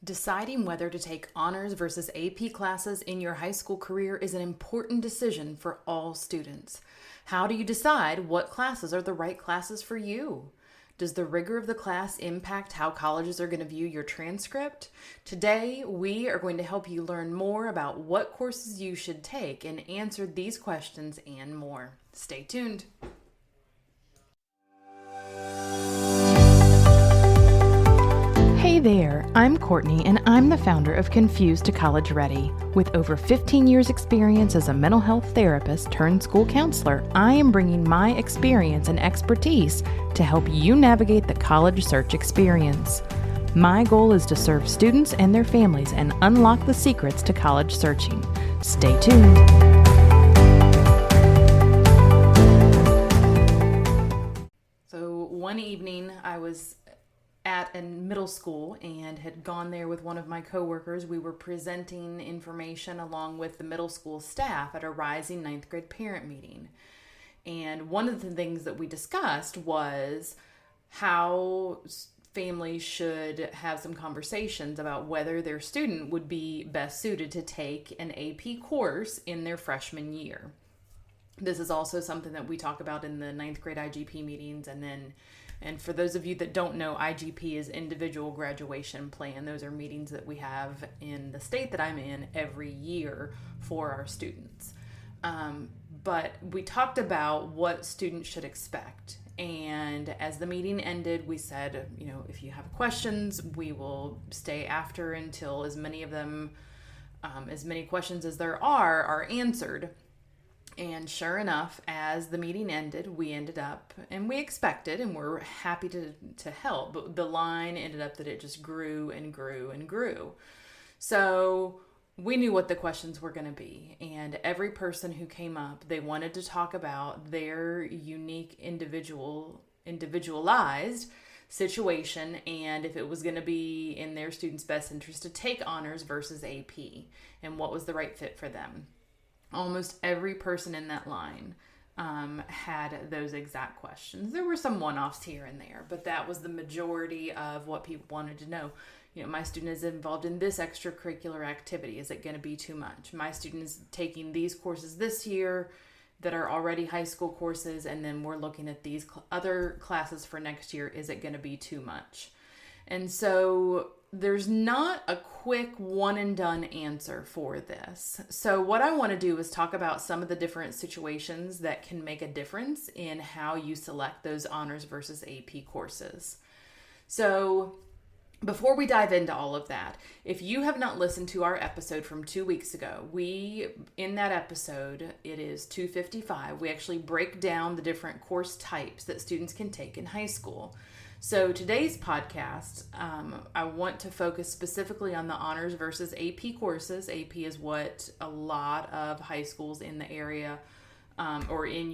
Deciding whether to take honors versus AP classes in your high school career is an important decision for all students. How do you decide what classes are the right classes for you? Does the rigor of the class impact how colleges are going to view your transcript? Today, we are going to help you learn more about what courses you should take and answer these questions and more. Stay tuned. Hey there, I'm Courtney and I'm the founder of Confused to College Ready. With over 15 years experience as a mental health therapist turned school counselor, I am bringing my experience and expertise to help you navigate the college search experience. My goal is to serve students and their families and unlock the secrets to college searching. Stay tuned. So one evening I was at a middle school and had gone there with one of my coworkers. We were presenting information along with the middle school staff at a rising ninth grade parent meeting. And one of the things that we discussed was how families should have some conversations about whether their student would be best suited to take an AP course in their freshman year. This is also something that we talk about in the ninth grade IGP meetings. And for those of you that don't know, IGP is individual graduation plan. Those are meetings that we have in the state that I'm in every year for our students. But we talked about what students should expect. And as the meeting ended, we said, if you have questions, we will stay after until as many questions as there are answered. And sure enough, as the meeting ended, we ended up, and we expected, and we're happy to help, but the line ended up that it just grew and grew and grew. So we knew what the questions were going to be, and every person who came up, they wanted to talk about their unique individualized situation, and if it was going to be in their students' best interest to take honors versus AP, and what was the right fit for them. Almost every person in that line had those exact questions. There were some one-offs here and there, but that was the majority of what people wanted to know. My student is involved in this extracurricular activity. Is it going to be too much? My student is taking these courses this year that are already high school courses, and then we're looking at these other classes for next year. Is it going to be too much? And so there's not a quick one and done answer for this. So what I want to do is talk about some of the different situations that can make a difference in how you select those honors versus AP courses. So before we dive into all of that, if you have not listened to our episode from 2 weeks ago, in that episode, it is 255, we actually break down the different course types that students can take in high school. So today's podcast, I want to focus specifically on the honors versus AP courses. AP is what a lot of high schools in the area or in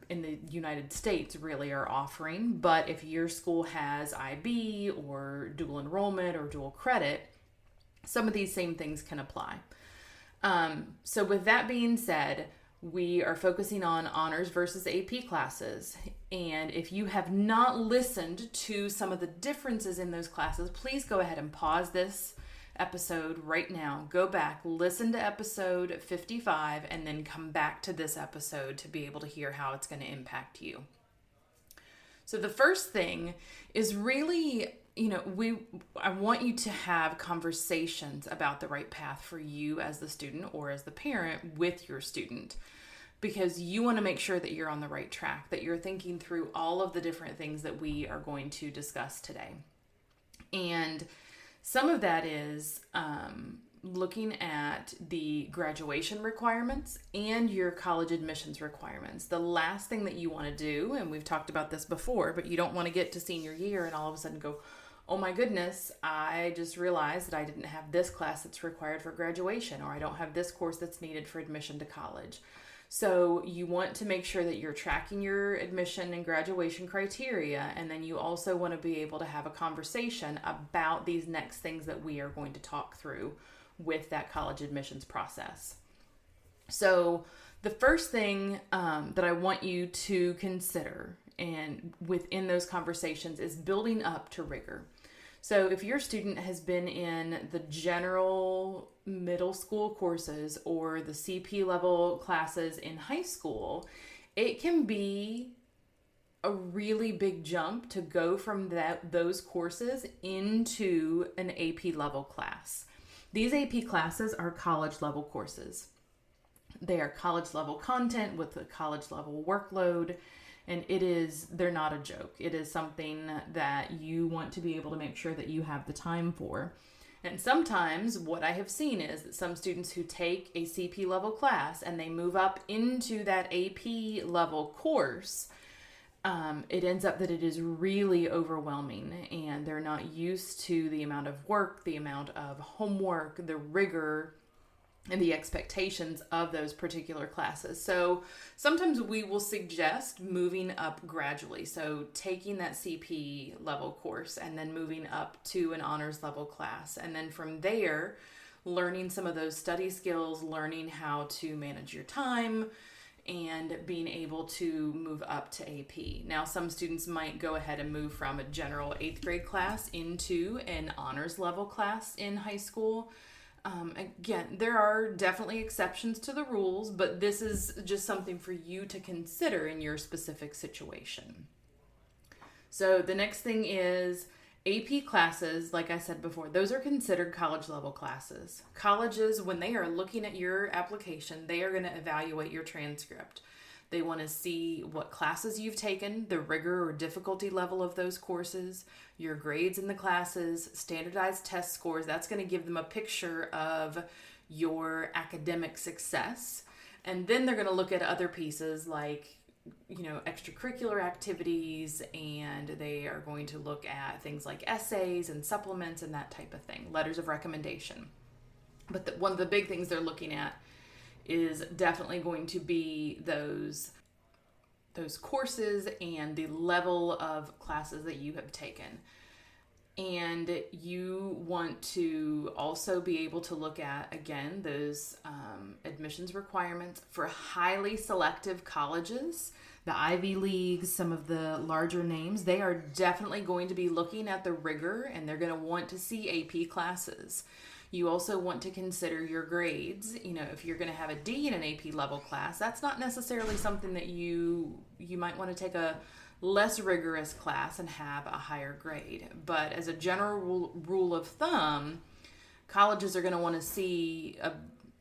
the United States really are offering. But if your school has IB or dual enrollment or dual credit, some of these same things can apply. So with that being said, we are focusing on honors versus AP classes. And if you have not listened to some of the differences in those classes, please go ahead and pause this episode right now. Go back, listen to episode 55, and then come back to this episode to be able to hear how it's going to impact you. So the first thing is really, I want you to have conversations about the right path for you as the student or as the parent with your student, because you want to make sure that you're on the right track, that you're thinking through all of the different things that we are going to discuss today. And some of that is looking at the graduation requirements and your college admissions requirements. The last thing that you want to do, and we've talked about this before, but you don't want to get to senior year and all of a sudden go, oh my goodness, I just realized that I didn't have this class that's required for graduation, or I don't have this course that's needed for admission to college. So you want to make sure that you're tracking your admission and graduation criteria, and then you also want to be able to have a conversation about these next things that we are going to talk through with that college admissions process. So the first thing that I want you to consider and within those conversations is building up to rigor. So if your student has been in the general middle school courses or the CP level classes in high school, it can be a really big jump to go from those courses into an AP level class. These AP classes are college level courses. They are college level content with a college level workload. And they're not a joke. It is something that you want to be able to make sure that you have the time for. And sometimes what I have seen is that some students who take a CP level class and they move up into that AP level course, it ends up that it is really overwhelming and they're not used to the amount of work, the amount of homework, the rigor, and the expectations of those particular classes. So sometimes we will suggest moving up gradually. So taking that CP level course and then moving up to an honors level class. And then from there, learning some of those study skills, learning how to manage your time, and being able to move up to AP. Now, some students might go ahead and move from a general 8th grade class into an honors level class in high school. Again, there are definitely exceptions to the rules, but this is just something for you to consider in your specific situation. So the next thing is AP classes. Like I said before, those are considered college level classes. Colleges, when they are looking at your application, they are going to evaluate your transcript. They want to see what classes you've taken, the rigor or difficulty level of those courses, your grades in the classes, standardized test scores. That's going to give them a picture of your academic success. And then they're going to look at other pieces like, extracurricular activities, and they are going to look at things like essays and supplements and that type of thing, letters of recommendation. But one of the big things they're looking at is definitely going to be those courses and the level of classes that you have taken. And you want to also be able to look at, again, those admissions requirements for highly selective colleges, the Ivy Leagues, some of the larger names. They are definitely going to be looking at the rigor, and they're going to want to see AP classes. You also want to consider your grades. If you're going to have a D in an AP level class, that's not necessarily something that you might want to take a less rigorous class and have a higher grade. But as a general rule of thumb, colleges are going to want to see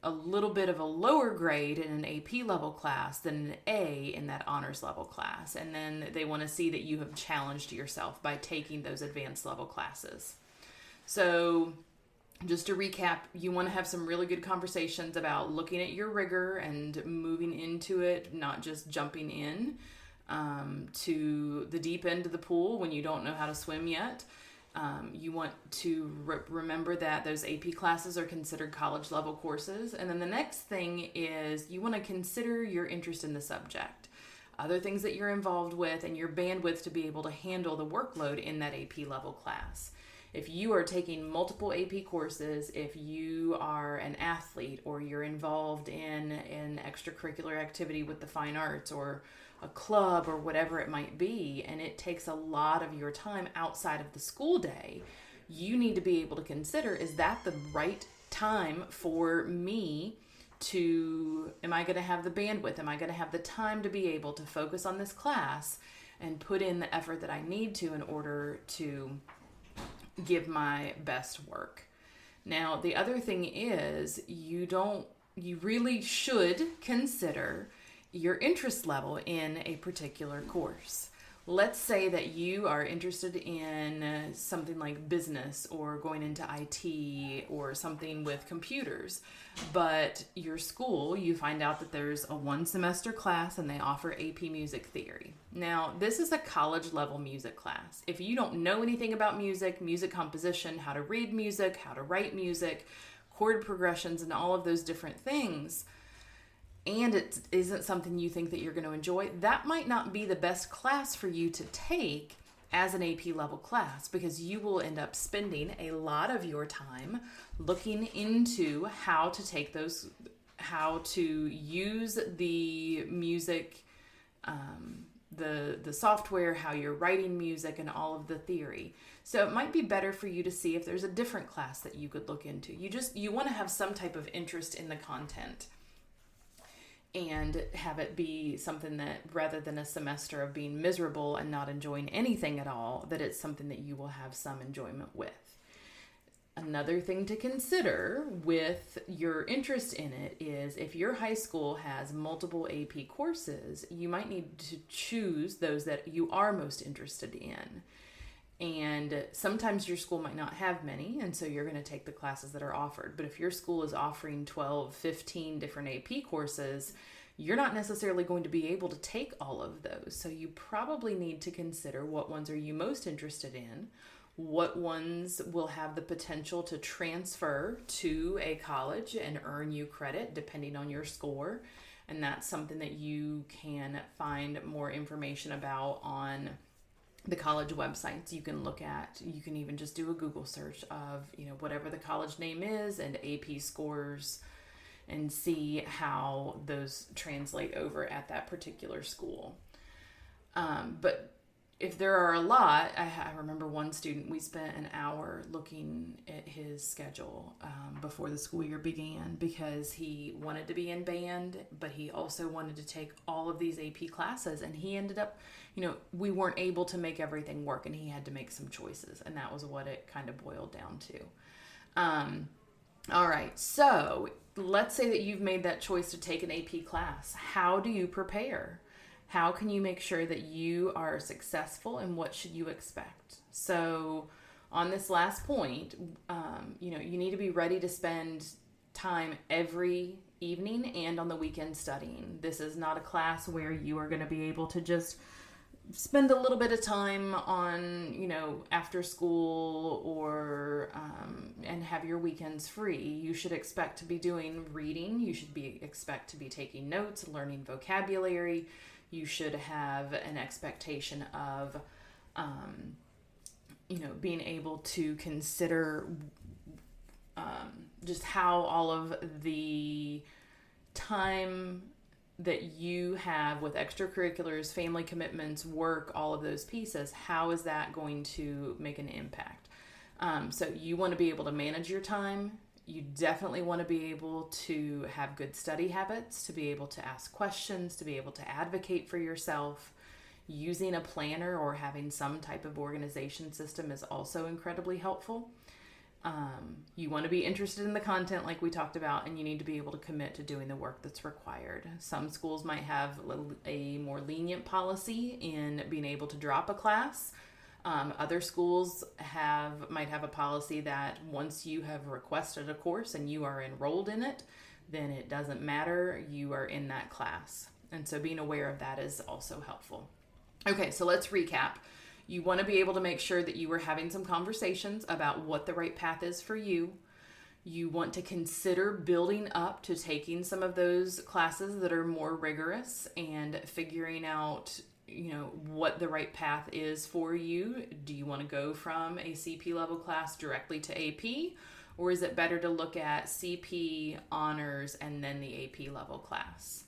a little bit of a lower grade in an AP level class than an A in that honors level class. And then they want to see that you have challenged yourself by taking those advanced level classes. So just to recap, you want to have some really good conversations about looking at your rigor and moving into it, not just jumping in to the deep end of the pool when you don't know how to swim yet. You want to remember that those AP classes are considered college level courses. And then the next thing is you want to consider your interest in the subject, other things that you're involved with, and your bandwidth to be able to handle the workload in that AP level class. If you are taking multiple AP courses, if you are an athlete or you're involved in an extracurricular activity with the fine arts or a club or whatever it might be, and it takes a lot of your time outside of the school day, you need to be able to consider, is that the right time for me am I going to have the bandwidth? Am I going to have the time to be able to focus on this class and put in the effort that I need to in order to give my best work? Now, the other thing is you really should consider your interest level in a particular course. Let's say that you are interested in something like business or going into IT or something with computers, but your school, you find out that there's a 1-semester class and they offer AP music theory. Now, this is a college level music class. If you don't know anything about music composition, how to read music, how to write music, chord progressions, and all of those different things, and it isn't something you think that you're going to enjoy, that might not be the best class for you to take as an AP level class, because you will end up spending a lot of your time looking into how to use the music the software, how you're writing music, and all of the theory. So it might be better for you to see if there's a different class that you could look into. You want to have some type of interest in the content and have it be something that, rather than a semester of being miserable and not enjoying anything at all, that it's something that you will have some enjoyment with. Another thing to consider with your interest in it is if your high school has multiple AP courses, you might need to choose those that you are most interested in. And sometimes your school might not have many, and so you're going to take the classes that are offered. But if your school is offering 12, 15 different AP courses, you're not necessarily going to be able to take all of those. So you probably need to consider what ones are you most interested in, what ones will have the potential to transfer to a college and earn you credit depending on your score. And that's something that you can find more information about on the college websites. You can look at, you can even just do a Google search of, whatever the college name is and AP scores, and see how those translate over at that particular school. But if there are a lot, I remember one student, we spent an hour looking at his schedule before the school year began, because he wanted to be in band, but he also wanted to take all of these AP classes, and he ended up, we weren't able to make everything work, and he had to make some choices, and that was what it kind of boiled down to. All right, so let's say that you've made that choice to take an AP class. How do you prepare? How can you make sure that you are successful, and what should you expect? So on this last point, you need to be ready to spend time every evening and on the weekend studying. This is not a class where you are going to be able to just spend a little bit of time on, after school or and have your weekends free. You should expect to be doing reading. You should expect to be taking notes, learning vocabulary. You should have an expectation of, being able to consider just how all of the time that you have with extracurriculars, family commitments, work, all of those pieces, how is that going to make an impact? So you want to be able to manage your time. You definitely want to be able to have good study habits, to be able to ask questions, to be able to advocate for yourself. Using a planner or having some type of organization system is also incredibly helpful. You want to be interested in the content like we talked about, and you need to be able to commit to doing the work that's required. Some schools might have a more lenient policy in being able to drop a class. Other schools might have a policy that once you have requested a course and you are enrolled in it, then it doesn't matter, you are in that class. And so being aware of that is also helpful. Okay, so let's recap. You want to be able to make sure that you are having some conversations about what the right path is for you. You want to consider building up to taking some of those classes that are more rigorous and figuring out what the right path is for you. Do you want to go from a CP level class directly to AP, or is it better to look at CP, honors, and then the AP level class?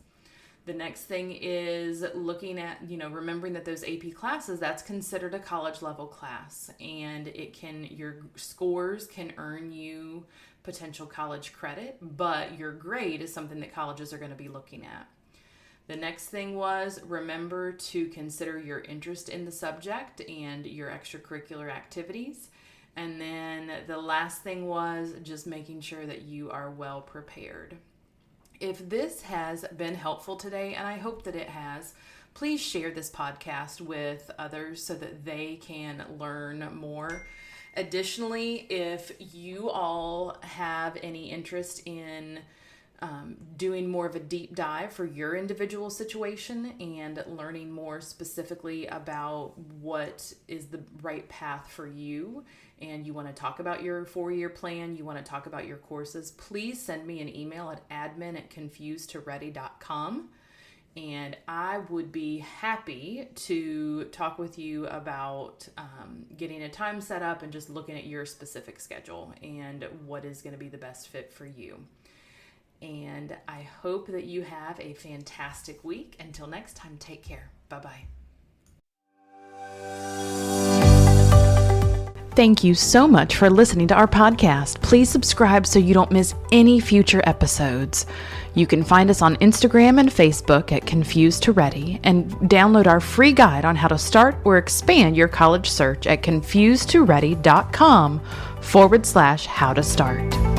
The next thing is looking at, remembering that those AP classes, that's considered a college level class, and your scores can earn you potential college credit, but your grade is something that colleges are going to be looking at. The next thing was, remember to consider your interest in the subject and your extracurricular activities. And then the last thing was just making sure that you are well prepared. If this has been helpful today, and I hope that it has, please share this podcast with others so that they can learn more. Additionally, if you all have any interest in doing more of a deep dive for your individual situation and learning more specifically about what is the right path for you, and you want to talk about your 4-year plan, you want to talk about your courses, please send me an email at admin@confusedtoready.com, and I would be happy to talk with you about getting a time set up and just looking at your specific schedule and what is going to be the best fit for you. And I hope that you have a fantastic week. Until next time, take care. Bye-bye. Thank you so much for listening to our podcast. Please subscribe so you don't miss any future episodes. You can find us on Instagram and Facebook at Confused to Ready, and download our free guide on how to start or expand your college search at confusedtoready.com/how to start.